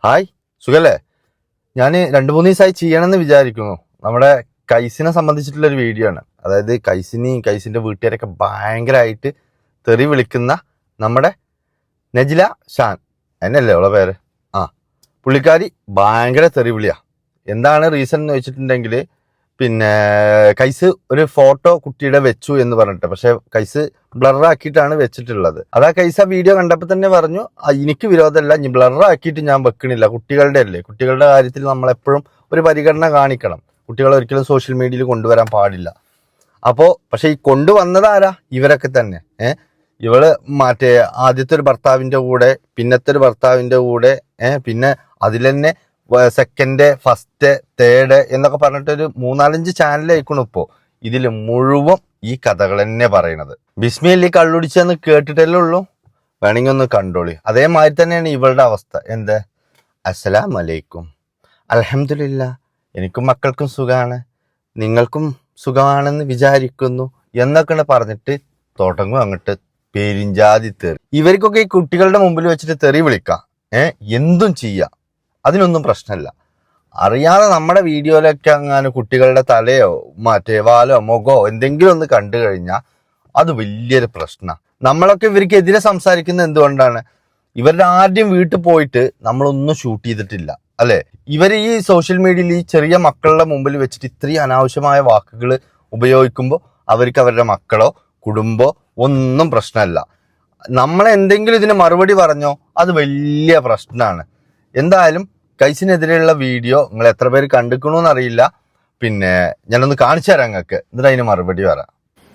Hi, സുഖല്ലേ? ഞാൻ 2-3 ദിവസമായി ചെയ്യണമെന്ന് വിചാരിക്കുന്നു. നമ്മുടെ കൈസിനെ സംബന്ധിച്ചിട്ടുള്ളൊരു വീഡിയോ ആണ്. അതായത് കൈസിൻ്റെ വീട്ടുകാരൊക്കെ ഭയങ്കരമായിട്ട് തെറി വിളിക്കുന്ന നമ്മുടെ നജില ഷാൻ, എന്നല്ലേ അവളെ പേര്? പുള്ളിക്കാരി ഭയങ്കര തെറി വിളിയാ. എന്താണ് റീസൺ എന്ന് വെച്ചിട്ടുണ്ടെങ്കിൽ, പിന്നെ കൈസ് ഒരു ഫോട്ടോ കുട്ടിയുടെ വെച്ചു എന്ന് പറഞ്ഞിട്ട്, പക്ഷെ കൈസ് ബ്ലറാക്കിയിട്ടാണ് വെച്ചിട്ടുള്ളത്. അതാ കൈസ് ആ വീഡിയോ കണ്ടപ്പോൾ തന്നെ പറഞ്ഞു, എനിക്ക് വിരോധമല്ല, ഇനി ബ്ലറാക്കിയിട്ട് ഞാൻ വെക്കണില്ല, കുട്ടികളുടെ അല്ലേ, കുട്ടികളുടെ കാര്യത്തിൽ നമ്മളെപ്പോഴും ഒരു പരിഗണന കാണിക്കണം, കുട്ടികളെ ഒരിക്കലും സോഷ്യൽ മീഡിയയിൽ കൊണ്ടുവരാൻ പാടില്ല. അപ്പോൾ പക്ഷെ ഈ കൊണ്ടുവന്നതാരാ? ഇവരൊക്കെ തന്നെ. ഇവള് ആദ്യത്തെ ഒരു ഭർത്താവിന്റെ കൂടെ, പിന്നത്തെ ഒരു ഭർത്താവിന്റെ കൂടെ, പിന്നെ അതിൽ തന്നെ സെക്കൻഡ്, ഫസ്റ്റ്, തേർഡ് എന്നൊക്കെ പറഞ്ഞിട്ടൊരു 3-4 ചാനലായിക്കണം ഇപ്പോൾ. ഇതിൽ മുഴുവൻ ഈ കഥകൾ തന്നെ പറയണത്. ബിസ്മില്ലി കള്ളുടിച്ചെന്ന് കേട്ടിട്ടല്ലേ ഉള്ളൂ, വേണമെങ്കിൽ ഒന്ന് കണ്ടോളി. അതേമാതിരി തന്നെയാണ് ഇവളുടെ അവസ്ഥ. എന്ത്? അസ്സലാമു അലൈക്കും, അൽഹംദുലില്ലാ, എനിക്കും മക്കൾക്കും സുഖമാണ്, നിങ്ങൾക്കും സുഖമാണെന്ന് വിചാരിക്കുന്നു എന്നൊക്കെ പറഞ്ഞിട്ട് തുടങ്ങും അങ്ങോട്ട് പെരിഞ്ചാതി തെറി. ഇവർക്കൊക്കെ ഈ കുട്ടികളുടെ മുമ്പിൽ വെച്ചിട്ട് തെറി വിളിക്കാം, എന്തും ചെയ്യാം, അതിനൊന്നും പ്രശ്നമില്ല. അറിയാതെ നമ്മുടെ വീഡിയോയിലൊക്കെ അങ്ങനെ കുട്ടികളുടെ തലയോ വാലോ മുഖോ എന്തെങ്കിലും ഒന്ന് കണ്ടു കഴിഞ്ഞാൽ അത് വലിയൊരു പ്രശ്നമാണ്. നമ്മളൊക്കെ ഇവർക്കെതിരെ സംസാരിക്കുന്നത് എന്തുകൊണ്ടാണ്? ഇവരുടെ ആദ്യം വീട്ടിൽ പോയിട്ട് നമ്മളൊന്നും ഷൂട്ട് ചെയ്തിട്ടില്ല, അല്ലെ? ഇവർ ഈ സോഷ്യൽ മീഡിയയിൽ ഈ ചെറിയ മക്കളുടെ മുമ്പിൽ വെച്ചിട്ട് ഇത്രയും അനാവശ്യമായ വാക്കുകൾ ഉപയോഗിക്കുമ്പോൾ അവർക്ക് അവരുടെ മക്കളോ കുടുംബോ ഒന്നും പ്രശ്നമല്ല. നമ്മളെന്തെങ്കിലും ഇതിന് മറുപടി പറഞ്ഞോ അത് വലിയ പ്രശ്നമാണ്. എന്തായാലും കൈസിനെതിരെയുള്ള വീഡിയോ നിങ്ങൾ എത്ര പേര് കണ്ടിക്കണമെന്ന് അറിയില്ല. പിന്നെ ഞാനൊന്ന് കാണിച്ചു തരാം നിങ്ങൾക്ക്, എന്നിട്ട് അതിന് മറുപടി വരാം.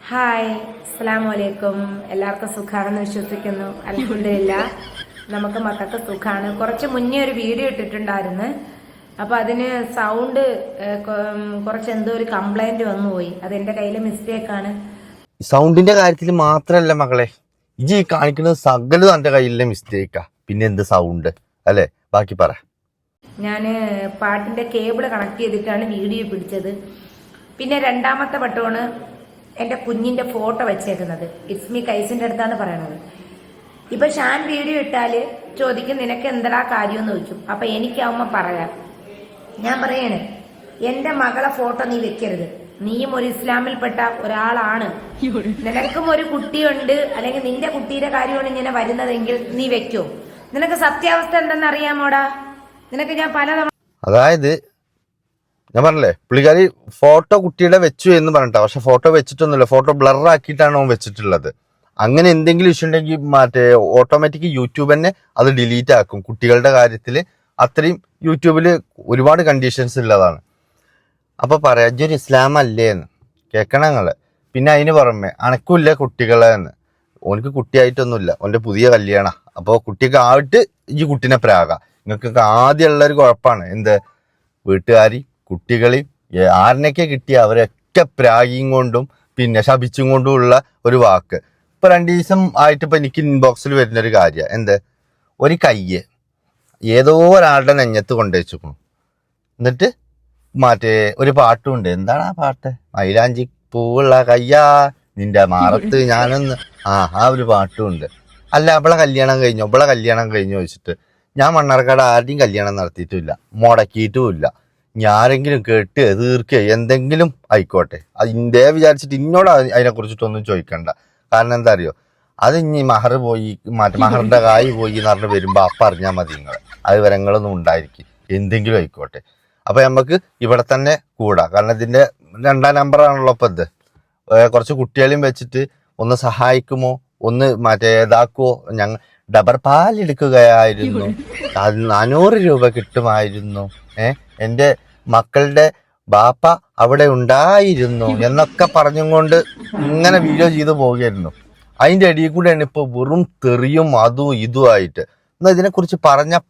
ഹായ്, അസ്സലാമു അലൈക്കും. എല്ലാവർക്കും സുഖാണെന്ന് വിശ്വസിക്കുന്നു. അൽഹംദുലില്ലാ, നമുക്ക് മക്കൾക്ക് സുഖാണ്. കുറച്ച് മുന്നേ ഒരു വീഡിയോ ഇട്ടിട്ടുണ്ടായിരുന്നു. അപ്പൊ അതിന് സൗണ്ട് കുറച്ച് എന്തോ ഒരു കംപ്ലൈന്റ് വന്നുപോയി. അത് എന്റെ കയ്യിലെ മിസ്റ്റേക്കാണ്. സൗണ്ടിന്റെ കാര്യത്തിൽ മാത്രല്ല മകളെ, ഈ കാണിക്കുന്നത് സകലതും എന്റെ കയ്യിലെ മിസ്റ്റേക്കാ. പിന്നെ എന്ത് സൗണ്ട് അല്ലെ? ബാക്കി പറ. ഞാന് പാട്ടിന്റെ കേബിൾ കണക്ട് ചെയ്തിട്ടാണ് വീഡിയോ പിടിച്ചത്. പിന്നെ രണ്ടാമത്തെ വട്ടമാണ് എന്റെ കുഞ്ഞിന്റെ ഫോട്ടോ വെച്ചേക്കുന്നത്. ഇറ്റ്സ് മീ കൈസിന്റെ അടുത്താണ് പറയണത്. ഇപ്പൊ ഷാൻ വീഡിയോ ഇട്ടാല് ചോദിക്കും നിനക്ക് എന്താ കാര്യം എന്ന് ചോദിക്കും. അപ്പൊ എനിക്കാവുമ്പോ പറയാം, ഞാൻ പറയാണ്, എന്റെ മകളെ ഫോട്ടോ നീ വെക്കരുത്, നീയും ഒരു ഇസ്ലാമിൽപ്പെട്ട ഒരാളാണ്, നിനക്കും ഒരു കുട്ടിയുണ്ട്, അല്ലെങ്കിൽ നിന്റെ കുട്ടിയുടെ കാര്യമാണ് ഇങ്ങനെ വരുന്നതെങ്കിൽ നീ വെക്കോ? നിനക്ക് സത്യാവസ്ഥ എന്തെന്ന് അറിയാമോടാ? നിനക്ക് ഞാൻ അതായത് ഞാൻ പറഞ്ഞില്ലേ, പുള്ളിക്കാരി ഫോട്ടോ കുട്ടിയുടെ വെച്ചു എന്ന് പറഞ്ഞിട്ടാ, പക്ഷെ ഫോട്ടോ വെച്ചിട്ടൊന്നുമില്ല, ഫോട്ടോ ബ്ലറാക്കിയിട്ടാണ് അവൻ വെച്ചിട്ടുള്ളത്. അങ്ങനെ എന്തെങ്കിലും ഇഷ്യൂ ഉണ്ടെങ്കിൽ ഓട്ടോമാറ്റിക് യൂട്യൂബ് തന്നെ അത് ഡിലീറ്റ് ആക്കും. കുട്ടികളുടെ കാര്യത്തിൽ അത്രയും യൂട്യൂബിൽ ഒരുപാട് കണ്ടീഷൻസ് ഉള്ളതാണ്. അപ്പൊ പറയാ, ഇജ്ജൊരു ഇസ്ലാം അല്ലേന്ന് കേൾക്കണം നിങ്ങള്. പിന്നെ അതിന് പുറമെ അനക്കുമില്ല കുട്ടികളെ എന്ന്. ഓനക്ക് കുട്ടിയായിട്ടൊന്നുമില്ല, ഓന്റെ പുതിയ കല്യാണം. അപ്പോൾ കുട്ടിയൊക്കെ ആയിട്ട് ഈ കുട്ടീനെ പ്രാകാം. നിങ്ങൾക്കൊക്കെ ആദ്യമുള്ളൊരു കുഴപ്പമാണ് എന്ത്? വീട്ടുകാരി കുട്ടികളെയും ആരിനൊക്കെ കിട്ടിയ അവരൊക്കെ പ്രാഗിയും കൊണ്ടും പിന്നെ ശപിച്ചും കൊണ്ടും ഉള്ള ഒരു വാക്ക്. ഇപ്പൊ 2 ദിവസം ആയിട്ട് ഇപ്പൊ എനിക്ക് ഇൻബോക്സിൽ വരുന്നൊരു കാര്യം എന്ത്? ഒരു കയ്യ് ഏതോ ഒരാളുടെ നെഞ്ഞത്ത് കൊണ്ടുവച്ചിരിക്കുന്നു. എന്നിട്ട് ഒരു പാട്ടുമുണ്ട്. എന്താണ് ആ പാട്ട്? മൈലാഞ്ചി പൂവുള്ള കയ്യാ നിന്റെ മാറത്ത് ഞാനൊന്ന്, ആ ഒരു പാട്ടുമുണ്ട്. അല്ല, അവളെ കല്യാണം കഴിഞ്ഞു ചോദിച്ചിട്ട് ഞാൻ മണ്ണാർക്കാട് ആരുടെയും കല്യാണം നടത്തിയിട്ടുമില്ല, മുടക്കിയിട്ടുമില്ല. ഞാരെങ്കിലും കേട്ട് തീർക്കുക എന്തെങ്കിലും ആയിക്കോട്ടെ, അത് ഇന്ത്യ വിചാരിച്ചിട്ട് ഇന്നോട് അതിനെ കുറിച്ചിട്ടൊന്നും ചോദിക്കണ്ട. കാരണം എന്താ അറിയോ, അത് ഇനി മഹർ പോയി മഹറിന്റെ കായ് പോയി എന്ന് പറഞ്ഞ് വരുമ്പോ അപ്പൊ അറിഞ്ഞാൽ മതി നിങ്ങൾ. അത് വിവരങ്ങളൊന്നും ഉണ്ടായിരിക്കും, എന്തെങ്കിലും ആയിക്കോട്ടെ. അപ്പൊ നമുക്ക് ഇവിടെ തന്നെ കൂടാ. കാരണം ഇതിന്റെ 2ാം നമ്പറാണല്ലോ ഇപ്പൊ ഇത്. കുറച്ച് കുട്ടികളെയും വെച്ചിട്ട് ഒന്ന് സഹായിക്കുമോ, ഒന്ന് ഇതാക്കുമോ? ഞങ്ങൾ ഡബർ പാലെടുക്കുകയായിരുന്നു, 400 രൂപ കിട്ടുമായിരുന്നു, എൻ്റെ മക്കളുടെ ബാപ്പ അവിടെ ഉണ്ടായിരുന്നു എന്നൊക്കെ പറഞ്ഞും കൊണ്ട് ഇങ്ങനെ വീഡിയോ ചെയ്ത് പോവുകയായിരുന്നു. അതിന്റെ അടിയിൽ കൂടെയാണ് ഇപ്പൊ വെറും തെറിയും അതും ഇതുമായിട്ട്. എന്നാൽ ഇതിനെക്കുറിച്ച്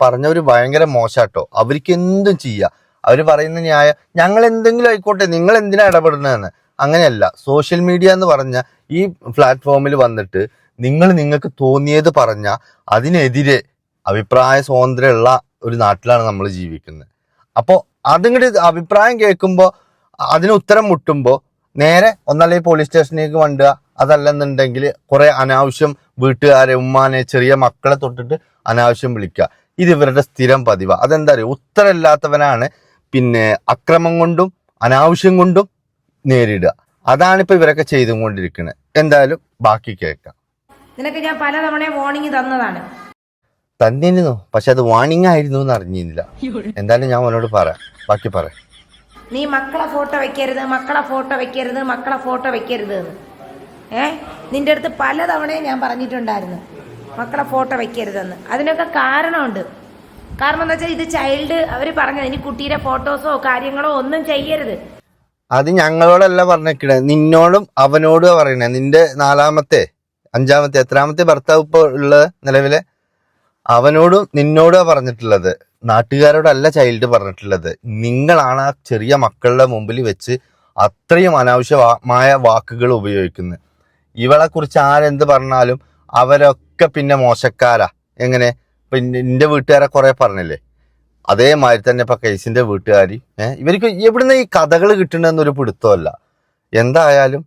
പറഞ്ഞവര് ഭയങ്കര മോശാട്ടോ. അവർക്ക് എന്തും ചെയ്യാം. അവര് പറയുന്ന ന്യായം ഞങ്ങൾ എന്തെങ്കിലും ആയിക്കോട്ടെ, നിങ്ങൾ എന്തിനാ ഇടപെടുന്നതെന്ന്. അങ്ങനെയല്ല. സോഷ്യൽ മീഡിയ എന്ന് പറഞ്ഞ ഈ പ്ലാറ്റ്ഫോമിൽ വന്നിട്ട് നിങ്ങൾക്ക് തോന്നിയത് പറഞ്ഞ അതിനെതിരെ അഭിപ്രായ സ്വാതന്ത്ര്യമുള്ള ഒരു നാട്ടിലാണ് നമ്മൾ ജീവിക്കുന്നത്. അപ്പോൾ അതിങ്ങോട്ട് അഭിപ്രായം കേൾക്കുമ്പോൾ അതിന് ഉത്തരം മുട്ടുമ്പോൾ നേരെ ഒന്നല്ലെങ്കിൽ പോലീസ് സ്റ്റേഷനിലേക്ക് വണ്ടുക, അതല്ലെന്നുണ്ടെങ്കിൽ കുറെ അനാവശ്യം വീട്ടുകാരെ, ഉമ്മാനെ, ചെറിയ മക്കളെ തൊട്ടിട്ട് അനാവശ്യം വിളിക്കുക. ഇത് ഇവരുടെ സ്ഥിരം പതിവാ. അതെന്താ പറയുക, ഉത്തരമില്ലാത്തവനാണ് പിന്നെ അക്രമം കൊണ്ടും അനാവശ്യം കൊണ്ടും നേരിടുക. അതാണിപ്പോ ഇവരൊക്കെ ചെയ്തുകൊണ്ടിരിക്കുന്നത്. എന്തായാലും ബാക്കി കേൾക്കാം. നിനക്ക് ഞാൻ പലതവണ വാർണിംഗ് തന്നതാണ്. തന്നിരുന്നു, പക്ഷെ അത് വാർണിംഗ് ആയിരുന്നു എന്ന് അറിഞ്ഞില്ല. എന്തായാലും ഞാൻ അവനോട് പറയാം, ബാക്കി പറയാം. നീ മക്കളെ ഫോട്ടോ വെക്കരുത്, മക്കളെ ഫോട്ടോ വെക്കരുത്, മക്കളെ ഫോട്ടോ വെക്കരുത് എന്ന്. നിന്റെ അടുത്ത് പലതവണയും ഞാൻ പറഞ്ഞിട്ടുണ്ടായിരുന്നു മക്കളെ ഫോട്ടോ വെക്കരുതെന്ന്. അതിനൊക്കെ കാരണമുണ്ട്. കാരണം എന്താ വെച്ചാൽ ഇത് ചൈൽഡ്, അവർ പറഞ്ഞത് ഇനി കുട്ടിയുടെ ഫോട്ടോസോ കാര്യങ്ങളോ ഒന്നും ചെയ്യരുത്. അത് ഞങ്ങളോടല്ല പറഞ്ഞേക്കണേ, നിന്നോടും അവനോടും പറയണേ. നിന്റെ 4-ാമത്തെ 5-ാമത്തെ എത്രാമത്തെ ഭർത്താവ് ഇപ്പോൾ ഉള്ളത് നിലവിലെ, അവനോടും നിന്നോടും പറഞ്ഞിട്ടുള്ളത്. നാട്ടുകാരോടല്ല ചൈൽഡ് പറഞ്ഞിട്ടുള്ളത്. നിങ്ങളാണ് ആ ചെറിയ മക്കളുടെ മുമ്പിൽ വെച്ച് അത്രയും അനാവശ്യമായ വാക്കുകൾ ഉപയോഗിക്കുന്നത്. ഇവളെ കുറിച്ച് ആരെന്ത് പറഞ്ഞാലും അവരൊക്കെ പിന്നെ മോശക്കാരാ. എങ്ങനെ പിന്നെ നിന്റെ വീട്ടുകാരെ കുറെ പറഞ്ഞില്ലേ, അതേമാതിരി തന്നെ ഇപ്പൊ കൈസിന്റെ വീട്ടുകാരി. ഇവർക്ക് എവിടുന്ന് ഈ കഥകൾ കിട്ടണമെന്നൊരു പിടുത്തമല്ല. എന്തായാലും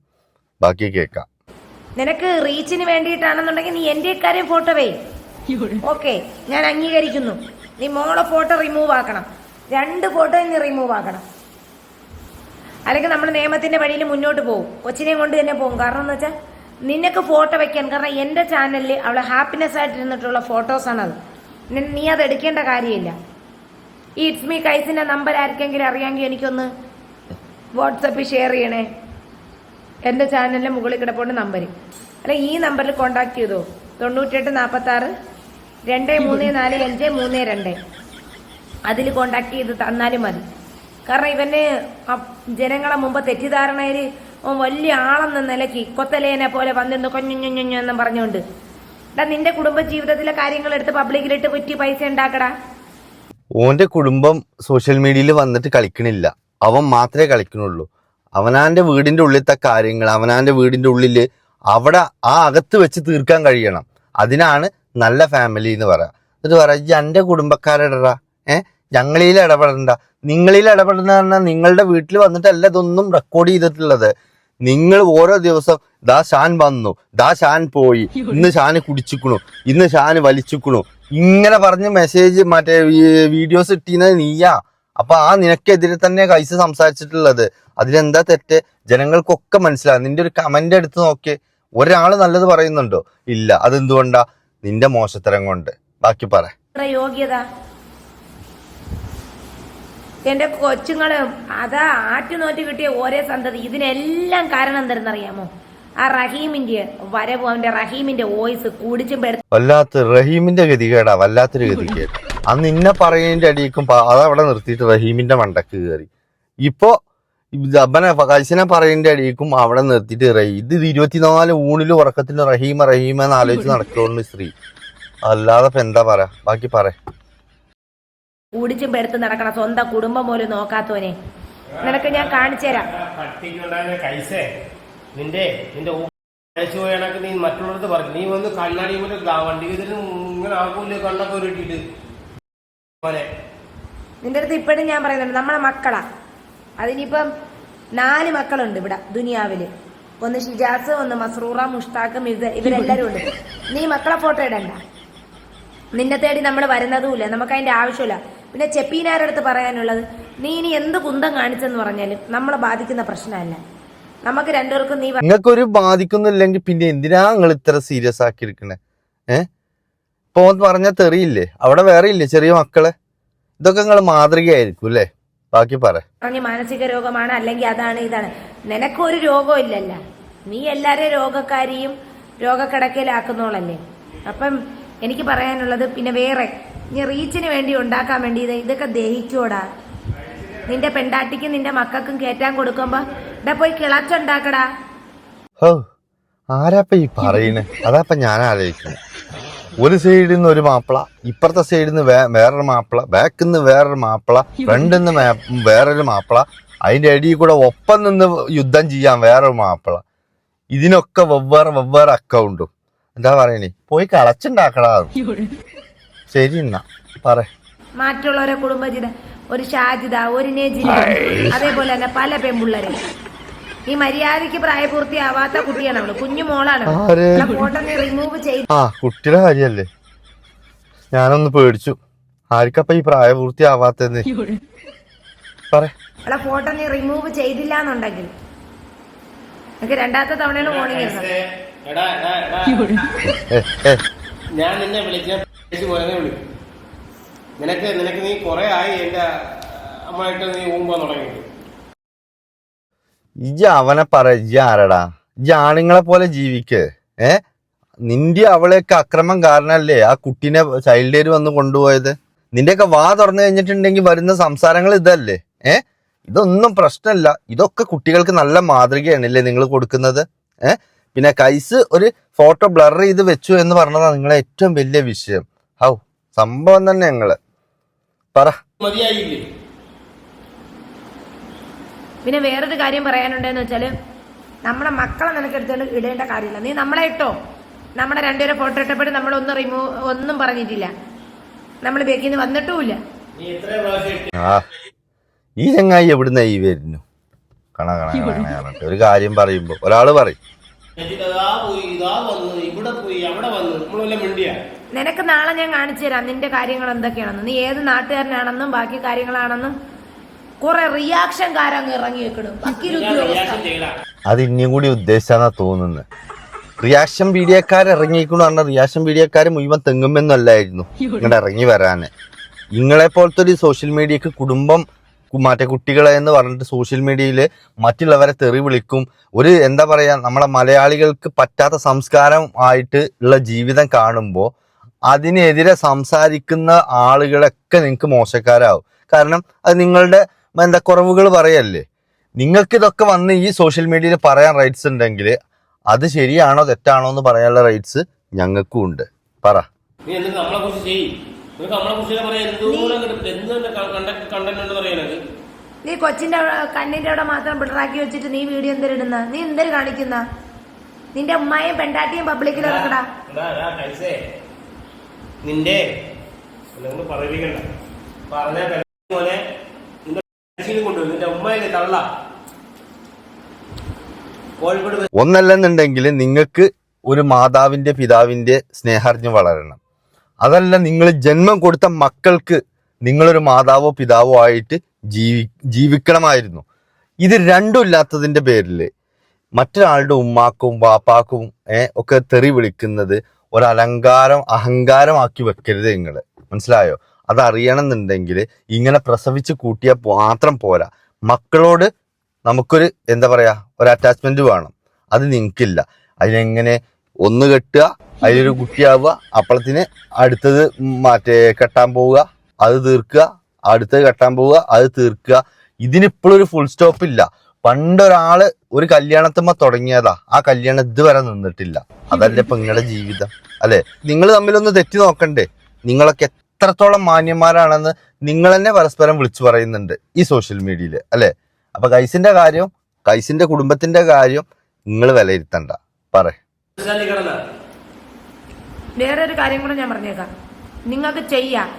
ബാക്കി കേൾക്കാം. നിനക്ക് റീച്ചിന് വേണ്ടിയിട്ടാണെന്നുണ്ടെങ്കിൽ നീ എന്റെ കാര്യം ഫോട്ടോ വേ. ഓക്കെ, ഞാൻ അംഗീകരിക്കുന്നു. നീ മോളെ ഫോട്ടോ റിമൂവ് ആക്കണം, 2 ഫോട്ടോ നീ റിമൂവ് ആക്കണം. അല്ലെങ്കിൽ നമ്മൾ നിയമത്തിന്റെ വഴിയിൽ മുന്നോട്ട് പോകും. കൊച്ചിനെയും കൊണ്ട് തന്നെ പോകും. കാരണം എന്ന് വെച്ചാൽ നിനക്ക് ഫോട്ടോ വെക്കാൻ, കാരണം എന്റെ ചാനലിൽ അവളെ ഹാപ്പിനെസ് ആയിട്ടിരുന്നിട്ടുള്ള ഫോട്ടോസാണത്. നീ അത് എടുക്കേണ്ട കാര്യമില്ല. ഈ ഇറ്റ്സ് മീ കൈസിന്റെ നമ്പർ ആർക്കെങ്കിലും അറിയാമെങ്കിൽ എനിക്കൊന്ന് വാട്സപ്പിൽ ഷെയർ ചെയ്യണേ. എന്റെ ചാനലിന്റെ മുകളിൽ കിടപ്പുണ്ട് നമ്പർ. അല്ല, ഈ നമ്പറിൽ കോണ്ടാക്ട് ചെയ്തോ, 98 46 234 532. അതിൽ കോണ്ടാക്ട് ചെയ്ത് തന്നാലും മതി. കാരണം ഇവന് ജനങ്ങളെ മുമ്പ് തെറ്റിദ്ധാരണയില് വലിയ ആളെന്ന നിലയ്ക്ക് കൊത്തലേനെ പോലെ വന്നിരുന്നു കൊഞ്ഞുഞ്ഞുഞ്ഞെന്നും പറഞ്ഞുകൊണ്ട്. നിന്റെ കുടുംബ ജീവിതത്തിലെ കാര്യങ്ങൾ എടുത്ത് പബ്ലിക്കിലിട്ട് കുറ്റി പൈസ ഉണ്ടാക്കടാ. ഓന്റെ കുടുംബം സോഷ്യൽ മീഡിയയിൽ വന്നിട്ട് കളിക്കണില്ല, അവൻ മാത്രമേ കളിക്കണുള്ളൂ. അവനാന്റെ വീടിന്റെ ഉള്ളിലത്തെ കാര്യങ്ങൾ അവനാന്റെ വീടിന്റെ ഉള്ളില് അവിടെ ആ അകത്ത് വെച്ച് തീർക്കാൻ കഴിയണം. അതിനാണ് നല്ല ഫാമിലി എന്ന് പറയാ. എന്നിട്ട് പറയാ എന്റെ കുടുംബക്കാരിടറാ, ഞങ്ങളിൽ ഇടപെടണ്ട. നിങ്ങളിൽ ഇടപെടുന്ന പറഞ്ഞാൽ നിങ്ങളുടെ വീട്ടിൽ വന്നിട്ടല്ല ഇതൊന്നും റെക്കോർഡ് ചെയ്തിട്ടുള്ളത്. നിങ്ങൾ ഓരോ ദിവസം ദാ ഷാൻ വന്നു, ദാ ഷാൻ പോയി, ഇന്ന് ഷാന് കുടിച്ചിക്കണു, ഇന്ന് ഷാന് വലിച്ചിക്കണു, ഇങ്ങനെ പറഞ്ഞ് മെസ്സേജ് മറ്റേ വീഡിയോസ് ഇട്ടിരുന്നത് നീയാ. അപ്പൊ ആ നിനക്കെതിരെ തന്നെ കൈസ് സംസാരിച്ചിട്ടുള്ളത്. അതിലെന്താ തെറ്റ്? ജനങ്ങൾക്കൊക്കെ മനസ്സിലാകും. നിന്റെ ഒരു കമന്റ് എടുത്ത് നോക്കിയേ, ഒരാള് നല്ലത് പറയുന്നുണ്ടോ? ഇല്ല. അതെന്തുകൊണ്ടാ? നിന്റെ മോശത്തരം കൊണ്ട്. ബാക്കി പറ. യോഗ്യത എന്റെ കൊച്ചുങ്ങള് അതാ ആറ്റുനോറ്റ് കിട്ടിയ ഓരോ സന്തതി. ഇതിനെല്ലാം കാരണം എന്തെന്നറിയാമോ? ആ റഹീമിന്റെ വരവ്, അവന്റെ റഹീമിന്റെ വോയിസ് കുടിച്ചും വല്ലാത്ത റഹീമിന്റെ ഗതികേടാ, വല്ലാത്തൊരു ഗതികേട്. അന്ന് ഇന്നെ പറയുന്നതിന്റെ അടിയിക്കും അതവിടെ നിർത്തിയിട്ട് റഹീമിന്റെ മണ്ടക്ക് കയറി. ഇപ്പൊ കൈസിനെ പറയുന്നതിന്റെ അടിയിക്കും അവിടെ നിർത്തിയിട്ട് ഇത് 24 ഊണിലും ഉറക്കത്തിലും റഹീമെന്ന് ആലോചിച്ച് നടക്കുള്ളൂ സ്ത്രീ. അല്ലാതെ ഇപ്പൊ എന്താ പറയാ? ബാക്കി പറ. കുടിച്ചും പെടുത്ത് നടക്കണ സ്വന്തം കുടുംബം പോലും നോക്കാത്തവനെ നിനക്ക് ഞാൻ കാണിച്ചു തരാം. നിന്റെ നീ മറ്റുള്ളവർക്ക് പറഞ്ഞു, നീ വന്ന് കണ്ണാടി വണ്ടി ഇങ്ങനെ ആകൂല്ലേ കണ്ണൊക്കെ ഉരുട്ടിട്ട്. നിന്റെ അടുത്ത് ഇപ്പോഴും ഞാൻ പറയുന്നുണ്ട്, നമ്മളെ മക്കളാ. അതിനിപ്പം 4 മക്കളുണ്ട് ഇവിടെ ദുനിയാവില്. ഒന്ന് ഷിജാസ്, ഒന്ന് മസ്റൂറ, മുഷ്താഖ്, ഇവരെല്ലാരും ഉണ്ട്. നീ മക്കളെ ഫോട്ടോ ഇടണ്ട. നിന്നെ തേടി നമ്മൾ വരുന്നതുമില്ല, നമുക്ക് അതിന്റെ ആവശ്യമില്ല. പിന്നെ ചെപ്പീനാരടുത്ത് പറയാനുള്ളത്, നീ ഇനി എന്ത് കുന്തം കാണിച്ചെന്ന് പറഞ്ഞാലും നമ്മളെ ബാധിക്കുന്ന പ്രശ്നമല്ല. നമുക്ക് രണ്ടുപേർക്കും നിങ്ങൾക്കൊരു ബാധിക്കുന്നില്ലെങ്കിൽ പിന്നെ എന്തിനാ നിങ്ങൾ ഇത്ര സീരിയസ് ആക്കി എടുക്കണേ? ഇപ്പൊ പറഞ്ഞാൽ തെറിയില്ലേ? അവിടെ വേറെ ഇല്ലേ ചെറിയ മക്കള്? ഇതൊക്കെ നിങ്ങൾ മാതൃകയായിരിക്കും അല്ലേ? ബാക്കി പറ. മാനസിക രോഗമാണ്, അല്ലെങ്കിൽ അതാണ് ഇതാണ്. നിനക്കൊരു രോഗവും ഇല്ലല്ല. നീ എല്ലാരെയും രോഗക്കാരിയും രോഗക്കിടക്കയിലാക്കുന്നോളല്ലേ. അപ്പം എനിക്ക് പറയാനുള്ളത്, പിന്നെ വേറെ നീ റീച്ചിന് വേണ്ടി ഉണ്ടാക്കാൻ വേണ്ടി ഇതൊക്കെ ദഹിച്ചോടാ. നിന്റെ പെണ്ടാട്ടിക്കും നിന്റെ മക്കൾക്കും കേറ്റാൻ കൊടുക്കുമ്പോ ഇവിടെ പോയി കിളച്ചുണ്ടാക്കടാ. ആരാപ്പ ഈ പറയുന്നേ? അതാപ്പ ഞാൻ ആലോചിക്കുന്നത്. ഒരു സൈഡിൽ നിന്ന് ഒരു മാപ്പിള, ഇപ്പുറത്തെ സൈഡിൽ നിന്ന് വേറൊരു മാപ്പിള, ബാക്കിൽ നിന്ന് വേറൊരു മാപ്പിള, ഫ്രണ്ടിൽ നിന്ന് വേറൊരു മാപ്പിള, അതിന്റെ അടിയിൽ കൂടെ ഒപ്പം നിന്ന് യുദ്ധം ചെയ്യാൻ വേറൊരു മാപ്പിള. ഇതിനൊക്കെ വെവ്വേറെ അക്കൗണ്ടും. എന്താ പറയണേ? പോയി കളച്ചുണ്ടാക്കടാ. ശരി എന്നാ പറ. മറ്റുള്ളവരെ കുടുംബജീവിതം, ഒരു ഷാജിദ, ഒരു നെജില, അതേപോലെ തന്നെ പല പെൺപിള്ളേരെ. ഈ മര്യാദക്ക് പ്രായപൂർത്തിയാവാത്ത കുട്ടിയാണ് അവള്, കുഞ്ഞു മോളാണ്. ഫോട്ടോ റിമൂവ് ചെയ്ത് കുട്ടിയുടെ കാര്യല്ലേ? ഞാനൊന്ന് പേടിച്ചു. ആർക്കപ്പ ഈ പ്രായപൂർത്തിയാവാത്തത് പറ. അവളെ ഫോട്ടോ നീ റിമൂവ് ചെയ്തില്ല എന്നുണ്ടെങ്കിൽ എനിക്ക് രണ്ടാമത്തെ തവണയാണ് വാർണിംഗ് ഇരുന്നത്. എടാ എടാ എടാ ഞാൻ നിന്നെ വിളിച്ച വിളിക്കും. നിനക്ക് നിനക്ക് നീ കൊറേ ആയി എന്റെ അമ്മയായിട്ട് നീ ഊമ്പാൻ തുടങ്ങിയിട്ട്. ഇജ്ജ് അവനെ പറ, ഇജ്ജ് ആരടാ? ഇജ്ജ് ആണുങ്ങളെ പോലെ ജീവിക്ക്. നിന്റെ അവളെയൊക്കെ അക്രമം കാരണല്ലേ ആ കുട്ടീനെ ചൈൽഡ് കെയർ വന്ന് കൊണ്ടുപോയത്. നിന്റെയൊക്കെ വാ തുറന്നു കഴിഞ്ഞിട്ടുണ്ടെങ്കിൽ വരുന്ന സംസാരങ്ങൾ ഇതല്ലേ? ഇതൊന്നും പ്രശ്നമില്ല. ഇതൊക്കെ കുട്ടികൾക്ക് നല്ല മാതൃകയാണല്ലേ നിങ്ങൾ കൊടുക്കുന്നത്. പിന്നെ കൈസ് ഒരു ഫോട്ടോ ബ്ലർ ചെയ്ത് വെച്ചു എന്ന് പറഞ്ഞതാണ് നിങ്ങളെ ഏറ്റവും വലിയ വിഷയം. ഹൗ സംഭവം തന്നെ ഞങ്ങള് പറ. മതിയായില്ലേ? പിന്നെ വേറൊരു കാര്യം പറയാനുണ്ടെന്ന് വെച്ചാല് നമ്മളെ മക്കളെ നിനക്കെടുത്തോണ്ട് ഇടേണ്ട കാര്യമില്ല. നീ നമ്മളെ ഇട്ടോ, നമ്മുടെ രണ്ടുപേരെ ഫോട്ടോ ഇട്ടപ്പോഴും നമ്മളൊന്നും ഒന്നും പറഞ്ഞിട്ടില്ല. നമ്മൾ ബേക്കിന്ന് വന്നിട്ടുമില്ല. നീ എത്ര പ്രാവശ്യം ആ ഈ ചങ്ങായി എവിടുന്ന ഈ വരുന്നു കണ കണ പറഞ്ഞിട്ട് ഒരു കാര്യം പറയുമ്പോ ഒരാള് പറയും ഇവിടെ പോയി അവിടെ വന്നു നമ്മളെല്ലാം മിണ്ടിയാ. നിനക്ക് നാളെ ഞാൻ കാണിച്ചു തരാം നിന്റെ കാര്യങ്ങൾ എന്തൊക്കെയാണെന്ന്. നീ ഏത് നാട്ടുകാരനാണെന്നും ബാക്കി കാര്യങ്ങളാണെന്നും കുറെ റിയാക്ഷൻകാരങ്ങ് ഇറങ്ങി വെക്കണം. അത് ഇനിയും കൂടി ഉദ്ദേശിച്ചാന്നാ തോന്നുന്നത്. റിയാക്ഷൻ വീഡിയോക്കാർ ഇറങ്ങിയിരിക്കുന്നു പറഞ്ഞാൽ റിയാക്ഷൻ വീഡിയോക്കാർ മുഴുവൻ തെങ്ങുമെന്നല്ലായിരുന്നു ഇങ്ങോട്ട് ഇറങ്ങി വരാന്. നിങ്ങളെ പോലത്തെ ഒരു സോഷ്യൽ മീഡിയക്ക് കുടുംബം മറ്റേ കുട്ടികളെ എന്ന് പറഞ്ഞിട്ട് സോഷ്യൽ മീഡിയയിൽ മറ്റുള്ളവരെ തെറി വിളിക്കും. ഒരു എന്താ പറയാ, നമ്മളെ മലയാളികൾക്ക് പറ്റാത്ത സംസ്കാരം ആയിട്ട് ഉള്ള ജീവിതം കാണുമ്പോൾ അതിനെതിരെ സംസാരിക്കുന്ന ആളുകളൊക്കെ നിങ്ങൾക്ക് മോശക്കാരാവും. കാരണം അത് നിങ്ങളുടെ എന്താ കുറവുകൾ പറയല്ലേ. നിങ്ങൾക്ക് ഇതൊക്കെ വന്ന് ഈ സോഷ്യൽ മീഡിയയിൽ പറയാൻ റൈറ്റ്സ് ഉണ്ടെങ്കിൽ അത് ശരിയാണോ തെറ്റാണോ എന്ന് പറയാനുള്ള റൈറ്റ്സ് ഞങ്ങൾക്കും ഉണ്ട്. പറ. നീ എന്നിട്ട് നമ്മളെ കുറിച്ച് ചെയ്യും. നമ്മളെ കുറിച്ച് പറയാൻ കണ്ടന്റ് പറയാനത്. നീ കൊച്ചിന്റെ കണ്ണിന്റെ അവിടെ മാത്രം പിടറാക്കി വെച്ചിട്ട് നീ വീഡിയോ എന്തിടുന്ന? നീ എന്തൊരു കാണിക്കുന്ന? നിന്റെ ഉമ്മയും പെണ്ടാട്ടിയും പബ്ലിക്കിൽ ഇറക്കടാ. നിന്റെ പറയിപ്പിക്കണ്ട പറഞ്ഞ പോലെ കൊണ്ടുപോയി നിന്റെ ഉമ്മയെ തള്ള കോഴിക്കോട്. ഒന്നല്ലെന്നുണ്ടെങ്കിൽ നിങ്ങൾക്ക് ഒരു മാതാവിന്റെ പിതാവിന്റെ സ്നേഹാർജ്ജം വളരണം. അതല്ല, നിങ്ങൾ ജന്മം കൊടുത്ത മക്കൾക്ക് നിങ്ങളൊരു മാതാവോ പിതാവോ ആയിട്ട് ജീവിക്കണമായിരുന്നു. ഇത് രണ്ടും ഇല്ലാത്തതിന്റെ പേരിൽ മറ്റൊരാളുടെ ഉമ്മാക്കും വാപ്പാക്കും ഒക്കെ തെറി വിളിക്കുന്നത് ഒരലങ്കാരം അഹങ്കാരമാക്കി വെക്കരുത് നിങ്ങൾ. മനസ്സിലായോ? അതറിയണം എന്നുണ്ടെങ്കിൽ ഇങ്ങനെ പ്രസവിച്ച് കൂട്ടിയാൽ മാത്രം പോരാ. മക്കളോട് നമുക്കൊരു എന്താ പറയാ ഒരു അറ്റാച്ച്മെന്റ് വേണം. അത് നിങ്ങൾക്കില്ല. അതിനെങ്ങനെ ഒന്ന് കെട്ടുക, അതിലൊരു കുട്ടിയാവുക, അപ്പളത്തിന് അടുത്തത് കെട്ടാൻ പോവുക, അത് തീർക്കുക, അടുത്തത് കെട്ടാൻ പോവുക, അത് തീർക്കുക. ഇതിനിപ്പോഴൊരു ഫുൾ സ്റ്റോപ്പ് ഇല്ല. പണ്ടൊരാള് ഒരു കല്യാണത്തുമ്പോ തുടങ്ങിയതാ, ആ കല്യാണം ഇതുവരെ നിന്നിട്ടില്ല. അതല്ലേ ഇപ്പൊ നിങ്ങളുടെ ജീവിതം അല്ലെ? നിങ്ങൾ തമ്മിലൊന്ന് തെറ്റി നോക്കണ്ടേ? നിങ്ങളൊക്കെ എത്രത്തോളം മാന്യന്മാരാണെന്ന് നിങ്ങൾ തന്നെ പരസ്പരം വിളിച്ചു പറയുന്നുണ്ട് ഈ സോഷ്യൽ മീഡിയയില് അല്ലെ? അപ്പൊ കൈസിന്റെ കാര്യം, കൈസിന്റെ കുടുംബത്തിന്റെ കാര്യം നിങ്ങൾ വിലയിരുത്തണ്ട. പറ. വേറൊരു കാര്യം കൂടെ ഞാൻ പറഞ്ഞേക്കാം. നിങ്ങൾക്ക് ചെയ്യാം,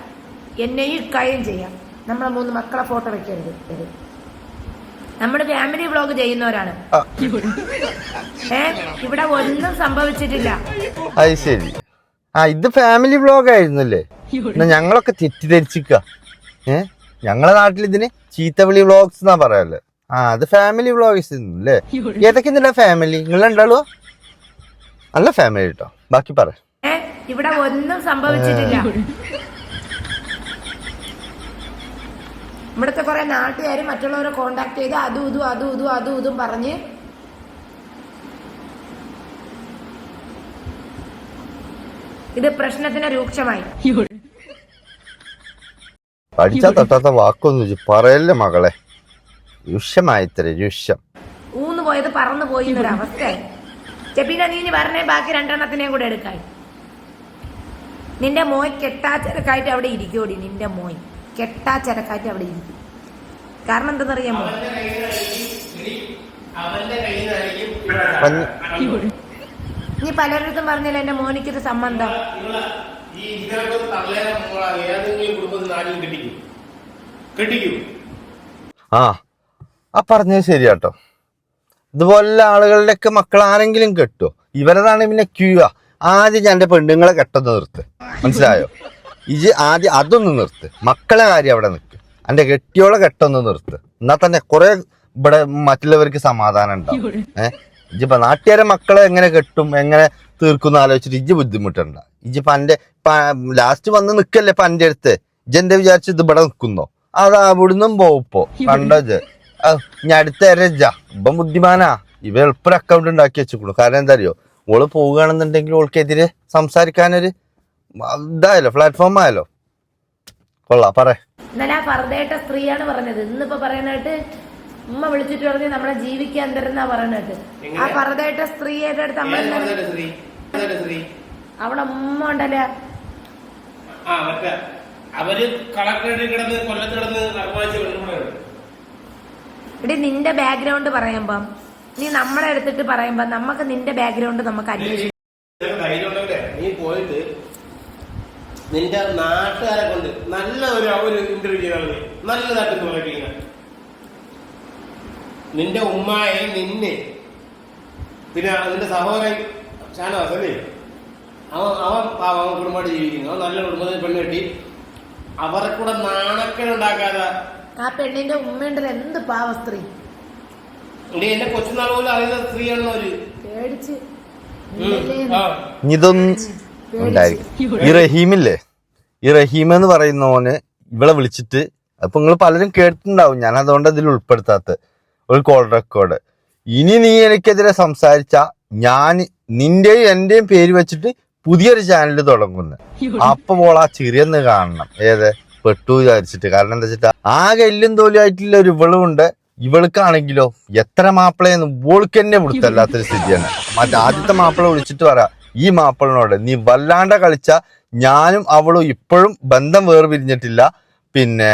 എന്നെ ഈ കാര്യം ചെയ്യാം. നമ്മളെ 3 മക്കളെ ഫോട്ടോ വെക്കരുത്. നമ്മുടെ ഫാമിലി വ്ളോഗ് ചെയ്യുന്നവരാണ്. ഇവിടെ ഒന്നും സംഭവിച്ചിട്ടില്ല. അത് ശരി. ഇത് ഫാമിലി വ്ളോഗ് ആയിരുന്നല്ലേ? ഞങ്ങളൊക്കെ തെറ്റിദ്ധരിച്ചിക്ക. ഞങ്ങളെ നാട്ടിൽ ഇതിന് ചീത്തവിളി വ്ളോഗ്സ് എന്നാ പറയാല്ലേ. അത് ഫാമിലി വ്ളോഗ്സ് അല്ലേ? ഏതൊക്കെ ഫാമിലി? നിങ്ങൾ ഉണ്ടാവുക നല്ല ഫാമിലി കേട്ടോ. ബാക്കി പറ. ഇവിടെ ഒന്നും സംഭവിച്ചിട്ടില്ല. ഇവിടുത്തെ കുറെ നാട്ടുകാർ മറ്റുള്ളവരെ കോണ്ടാക്ട് ചെയ്ത് അതും ഇതും പറഞ്ഞ് ഇത് പ്രശ്നത്തിന് രൂക്ഷമായി. പഠിച്ചാ തട്ടാത്ത വാക്കൊന്നും പറയല്ലേ മകളെ. രുഷ്യമായിത്തര രുഷ്യം ഊന്ന് പോയത് പറന്നു പോയി എന്നൊരവസ്ഥയായി. ചെപ്പിന്റെ നീ പറഞ്ഞേ ബാക്കി 2 എണ്ണത്തിനെയും കൂടെ എടുക്കായി. നിന്റെ മോയ് കെട്ടാച്ചരക്കായിട്ട് അവിടെ ഇരിക്കോടി. നിന്റെ മോയ് കെട്ടാച്ചരക്കായിട്ട് അവിടെ ഇരിക്കും. കാരണം എന്തെന്നറിയാമോ? നീ പലരിടത്തും പറഞ്ഞില്ല എന്റെ മോനിക്കൊരു സംബന്ധം. ആ പറഞ്ഞത് ശരിയാട്ടോ. ഇതുപോലുള്ള ആളുകളുടെ ഒക്കെ മക്കൾ ആരെങ്കിലും കെട്ടോ? ഇവരതാണ് പിന്നെ ക്യൂവാ. ആദ്യം ഞാൻ എന്റെ പെണ്ണുങ്ങളെ കെട്ടെന്ന് നിർത്ത്. മനസ്സിലായോ? ഇജ് ആദ്യം അതൊന്ന് നിർത്ത്, മക്കളെ കാര്യം അവിടെ നിൽക്ക്, എന്റെ കെട്ടിയോളെ കെട്ടൊന്ന് നിർത്ത്. എന്നാൽ തന്നെ കുറെ ഇവിടെ മറ്റുള്ളവർക്ക് സമാധാനം ഉണ്ടാവും. ഇജിപ്പോ നാട്ടുകാരെ മക്കളെ എങ്ങനെ കെട്ടും എങ്ങനെ തീർക്കും ആലോചിച്ചിട്ട് ഇജ്ജ് ബുദ്ധിമുട്ടണ്ട. ഇജിപ്പോ എന്റെ ലാസ്റ്റ് വന്ന് നിക്കല്ലേ ഇപ്പൊ എന്റെ അടുത്ത്, ഇജെന്റെ വിചാരിച്ച് ഇത് ഇവിടെ നിക്കുന്നോ? അത് അവിടുന്നും പോപ്പോ കണ്ടോ ഞാൻ അടുത്ത രജ ഇപ്പം ബുദ്ധിമാനാ, ഇവ എളുപ്പം അക്കൗണ്ട് ഉണ്ടാക്കി വെച്ചിട്ടുള്ളൂ. കാരണം എന്താ അറിയോ, ഓള് പോവുകയാണെന്നുണ്ടെങ്കിൽ ഓൾക്കെതിരെ സംസാരിക്കാനൊരു ഇതായല്ലോ, പ്ലാറ്റ്ഫോം ആയല്ലോ. കൊള്ളാം, പറ. ഇന്നലെ ആ പർദ്ദയിട്ട സ്ത്രീയാണ് പറഞ്ഞത്. ഇന്നിപ്പോ പറയാനായിട്ട് ഉമ്മ വിളിച്ചിട്ട് പറഞ്ഞ് നമ്മളെ ജീവിക്കാൻ തരുന്ന പറയാനായിട്ട്. ആ പർദ്ദയിട്ട സ്ത്രീയുടെ അടുത്ത് അവളെ ഉമ്മ ഉണ്ടല്ലോ, അവര് കളക്ടറേറ്റിൽ കിടന്ന് കൊല്ലത്ത് കിടന്ന് ഇടി നിന്റെ ബാക്ക്ഗ്രൗണ്ട് പറയുമ്പം നീ നമ്മളെ എടുത്തിട്ട് പറയുമ്പോ നമുക്ക് നിന്റെ ബാക്ക്ഗ്രൗണ്ട് നമുക്ക് അന്വേഷിക്കാം. നീ പോയിട്ട് നിന്റെ നാട്ടുകാരെ കൊണ്ട് നല്ല ഒരു ഇന്റർവ്യൂ ചെയ്താൽ നല്ലതായിട്ട് തോന്നിപ്പിക്കുന്ന നിന്റെ ഉമ്മായെ, നിന്നെ, പിന്നെ നിന്റെ സഹോദരൻ ഷാനവാസല്ലേ, അവൻ കുടുംബമായിട്ട് ജീവിക്കുന്നു. അവൻ നല്ല കുടുംബത്തിൽ പെണ്ണ് കെട്ടി അവരെ കൂടെ നാണക്കേടുണ്ടാക്കാതെ. ആ പെണ്ണിന്റെ ഉമ്മയുണ്ടല്ലോ എന്ത് പാവ സ്ത്രീ, എന്റെ കൊച്ചുനാൾ പോലും അറിയുന്ന സ്ത്രീയാണല്ലോ അവര്. പേടിച്ച് ഇതൊന്നും ഉണ്ടായിരിക്കും. ഈ റഹീമില്ലേ, ഈ റഹീം എന്ന് പറയുന്നവന് ഇവളെ വിളിച്ചിട്ട്, അപ്പൊ നിങ്ങൾ പലരും കേട്ടിട്ടുണ്ടാവും, ഞാൻ അതുകൊണ്ട് ഇതിൽ ഉൾപ്പെടുത്താത്ത ഒരു കോൾ റെക്കോർഡ്. ഇനി നീ എനിക്കെതിരെ സംസാരിച്ച ഞാൻ നിന്റെയും എന്റെയും പേര് വെച്ചിട്ട് പുതിയൊരു ചാനൽ തുടങ്ങുന്നു. അപ്പൊ പോൾ ആ ചെറിയെന്ന് കാണണം, ഏത് പെട്ടു വിചാരിച്ചിട്ട്. കാരണം എന്താ വെച്ചിട്ടാ ആകെ എല്ലും തോലുമായിട്ടുള്ള ഒരു ഇവളുണ്ട്. ഇവൾക്കാണെങ്കിലോ എത്ര മാപ്പിളയെന്ന് ഇവൾക്ക് തന്നെ വിടുത്തല്ലാത്തൊരു സ്ഥിതിയാണ്. ആദ്യത്തെ മാപ്പിള വിളിച്ചിട്ട് പറ, ഈ മാപ്പിളിനോട് നീ വല്ലാണ്ട കളിച്ച ഞാനും അവളും ഇപ്പോഴും ബന്ധം വേർപിരിഞ്ഞിട്ടില്ല, പിന്നെ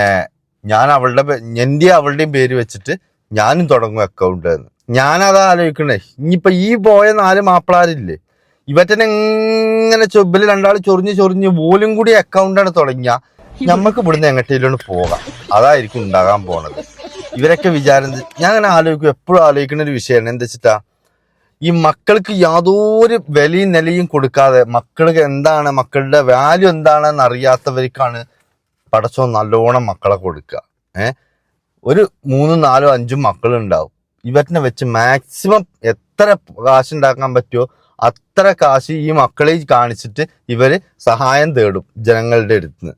ഞാൻ അവളുടെയും പേര് വെച്ചിട്ട് ഞാനും തുടങ്ങും അക്കൗണ്ട് എന്ന്. ഞാനതാ ആലോചിക്കണേ. ഇനിയിപ്പൊ ഈ പോയ 4 മാപ്പിളാരില്ലേ, ഇവറ്റനെ ഇങ്ങനെ ചൊബ്ബില് രണ്ടാൾ ചൊറിഞ്ഞ് പോലും കൂടി അക്കൗണ്ടാണ് തുടങ്ങിയ ഞമ്മക്ക് ഇവിടുന്ന് എങ്ങോട്ടേലും പോകാം. അതായിരിക്കും ഉണ്ടാകാൻ പോണത്. ഇവരൊക്കെ വിചാരം ഞാൻ അങ്ങനെ ആലോചിക്കും, എപ്പോഴും ആലോചിക്കുന്ന ഒരു വിഷയമാണ്. എന്താ വെച്ചിട്ടാ, ഈ മക്കൾക്ക് യാതൊരു വിലയും നിലയും കൊടുക്കാതെ മക്കൾക്ക് എന്താണ്, മക്കളുടെ വാല്യൂ എന്താണെന്ന് അറിയാത്തവർക്കാണ് പടച്ചോൻ നല്ലോണം മക്കളെ കൊടുക്കുക. ഒരു 3, 4, 5 മക്കളുണ്ടാവും. ഇവറ്റിനെ വെച്ച് മാക്സിമം എത്ര കാശ് ഉണ്ടാക്കാൻ പറ്റുമോ അത്ര കാശ് ഈ മക്കളെ കാണിച്ചിട്ട് ഇവര് സഹായം തേടും ജനങ്ങളുടെ അടുത്ത്.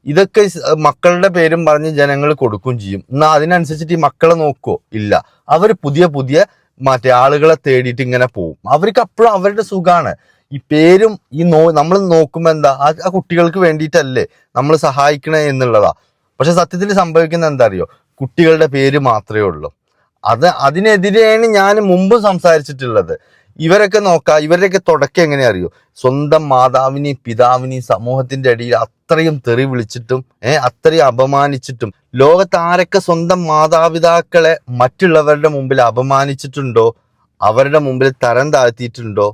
ഇതൊക്കെ മക്കളുടെ പേരും പറഞ്ഞ് ജനങ്ങൾ കൊടുക്കുകയും ചെയ്യും. എന്നാൽ അതിനനുസരിച്ചിട്ട് ഈ മക്കളെ നോക്കുവോ? ഇല്ല. അവർ പുതിയ മറ്റേ ആളുകളെ തേടിയിട്ട് ഇങ്ങനെ പോവും. അവർക്ക് അപ്പോഴും അവരുടെ സുഖാണ്. ഈ പേരും ഈ നമ്മൾ നോക്കുമ്പോ എന്താ, ആ കുട്ടികൾക്ക് വേണ്ടിയിട്ടല്ലേ നമ്മൾ സഹായിക്കണേ എന്നുള്ളതാ. പക്ഷെ സത്യത്തിൽ സംഭവിക്കുന്ന എന്താ അറിയോ, കുട്ടികളുടെ പേര് മാത്രമേ ഉള്ളൂ. അതിനെതിരെയാണ് ഞാൻ മുമ്പ് സംസാരിച്ചിട്ടുള്ളത്. ഇവരൊക്കെ നോക്കാം, ഇവരുടെയൊക്കെ തുടക്കം എങ്ങനെ അറിയോ, സ്വന്തം മാതാവിനെയും പിതാവിനെയും സമൂഹത്തിന്റെ അടിയിൽ അത്രയും തെറി വിളിച്ചിട്ടും അത്രയും അപമാനിച്ചിട്ടും. ലോകത്ത് ആരൊക്കെ സ്വന്തം മാതാപിതാക്കളെ മറ്റുള്ളവരുടെ മുമ്പിൽ അപമാനിച്ചിട്ടുണ്ടോ, അവരുടെ മുമ്പിൽ തരം താഴ്ത്തിയിട്ടുണ്ടോ,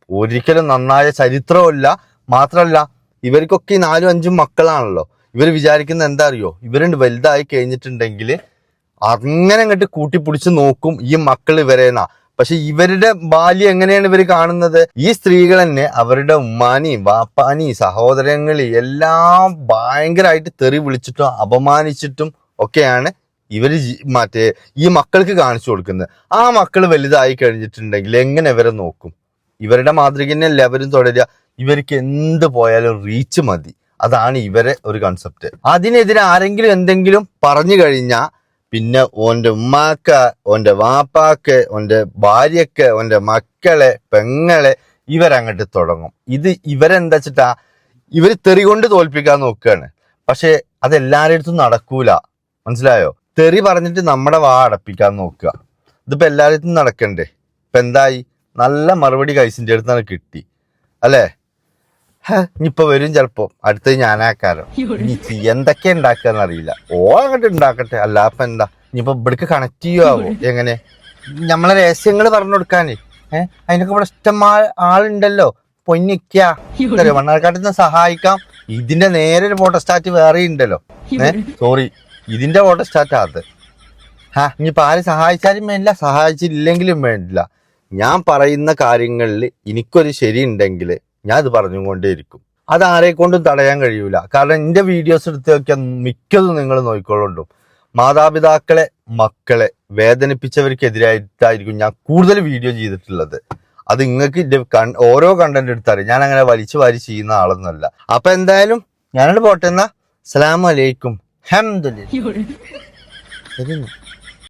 ഒരിക്കലും നന്നായ ചരിത്രമല്ല. മാത്രമല്ല ഇവർക്കൊക്കെ 4, 5 മക്കളാണല്ലോ. ഇവർ വിചാരിക്കുന്ന എന്താ അറിയോ, ഇവരുണ്ട് വലുതായി കഴിഞ്ഞിട്ടുണ്ടെങ്കിൽ അങ്ങനെ അങ്ങോട്ട് കൂട്ടിപ്പിടിച്ച് നോക്കും ഈ മക്കൾ ഇവരേന്നാ. പക്ഷെ ഇവരുടെ ബാല്യം എങ്ങനെയാണ് ഇവർ കാണുന്നത്? ഈ സ്ത്രീകൾ തന്നെ അവരുടെ ഉമ്മാനെയും വാപ്പാനെയും സഹോദരങ്ങളെ എല്ലാം ഭയങ്കരമായിട്ട് തെറി വിളിച്ചിട്ടും അപമാനിച്ചിട്ടും ഒക്കെയാണ് ഇവര് ഈ മക്കൾക്ക് കാണിച്ചു കൊടുക്കുന്നത്. ആ മക്കൾ വലുതായി കഴിഞ്ഞിട്ടുണ്ടെങ്കിൽ എങ്ങനെ ഇവരെ നോക്കും? ഇവരുടെ മാതൃക തന്നെയല്ലേ അവരും തുടരുക. ഇവർക്ക് എന്ത് പോയാലും റീച്ച് മതി. അതാണ് ഇവരെ ഒരു കൺസെപ്റ്റ്. അതിനെതിരെ ആരെങ്കിലും എന്തെങ്കിലും പറഞ്ഞു കഴിഞ്ഞാൽ പിന്നെ ഓന്റെ ഉമ്മാക്ക്, ഓന്റെ വാപ്പാക്ക്, ഓന്റെ ഭാര്യക്ക്, ഓന്റെ മക്കളെ, പെങ്ങളെ ഇവരങ്ങോട്ട് തുടങ്ങും. ഇവരെന്താ വെച്ചിട്ടാ, ഇവര് തെറി കൊണ്ട് തോൽപ്പിക്കാൻ നോക്കുകയാണ്. പക്ഷെ അതെല്ലാവരുടെ അടുത്തും നടക്കൂല, മനസ്സിലായോ? തെറി പറഞ്ഞിട്ട് നമ്മുടെ വാ അടപ്പിക്കാൻ നോക്കുക. ഇതിപ്പോ എല്ലാവരുടെ അടുത്തും നടക്കണ്ടേ? ഇപ്പൊ എന്തായി, നല്ല മറുപടി കൈസിന്റെ അടുത്താണ് കിട്ടി അല്ലേ? ഇനിയിപ്പൊ വരും ചിലപ്പോ അടുത്തത് ഞാനാക്കാരോ. ഇനി എന്തൊക്കെ ഉണ്ടാക്കാന്ന് അറിയില്ല. അങ്ങോട്ട് ഉണ്ടാക്കട്ടെ, അല്ല അപ്പൊ എന്താ ഇനിയിപ്പൊ ഇവിടേക്ക് കണക്ട് ചെയ്യുവോ? എങ്ങനെ നമ്മളെ രഹസ്യങ്ങൾ പറഞ്ഞു കൊടുക്കാന് അതിനൊക്കെ ഇവിടെ ഇഷ്ടമായ ആളുണ്ടല്ലോ. പൊന്നിക്ക മണ്ണാർക്കാട്ടിൽ നിന്ന് സഹായിക്കാം. ഇതിന്റെ നേരെ ഒരു ഫോട്ടോസ്റ്റാറ്റ് വേറെ ഉണ്ടല്ലോ. സോറി, ഇതിന്റെ ഫോട്ടോസ്റ്റാറ്റാ അത്. ഇനിയിപ്പൊ ആര് സഹായിച്ചാലും വേണ്ടില്ല, സഹായിച്ചില്ലെങ്കിലും വേണ്ടില്ല. ഞാൻ പറയുന്ന കാര്യങ്ങളിൽ എനിക്കൊരു ശരി ഉണ്ടെങ്കിൽ ഞാൻ ഇത് പറഞ്ഞുകൊണ്ടേയിരിക്കും. അത് ആരെ കൊണ്ടും തടയാൻ കഴിയൂല. കാരണം എന്റെ വീഡിയോസ് എടുത്ത് നോക്കിയാൽ മിക്കതും നിങ്ങൾ നോക്കിക്കൊള്ളുണ്ടു. മാതാപിതാക്കളെ മക്കളെ വേദനിപ്പിച്ചവർക്കെതിരായിട്ടായിരിക്കും ഞാൻ കൂടുതൽ വീഡിയോ ചെയ്തിട്ടുള്ളത്. അത് നിങ്ങൾക്ക് ഓരോ കണ്ടന്റ് എടുത്തറിയാം. ഞാൻ അങ്ങനെ വലിച്ചു വാരി ചെയ്യുന്ന ആളൊന്നുമല്ല. അപ്പൊ എന്തായാലും ഞാനോട് പോട്ടെ എന്നാ. അസ്സലാമു അലൈക്കും. ഹംദുലില്ലാഹ്.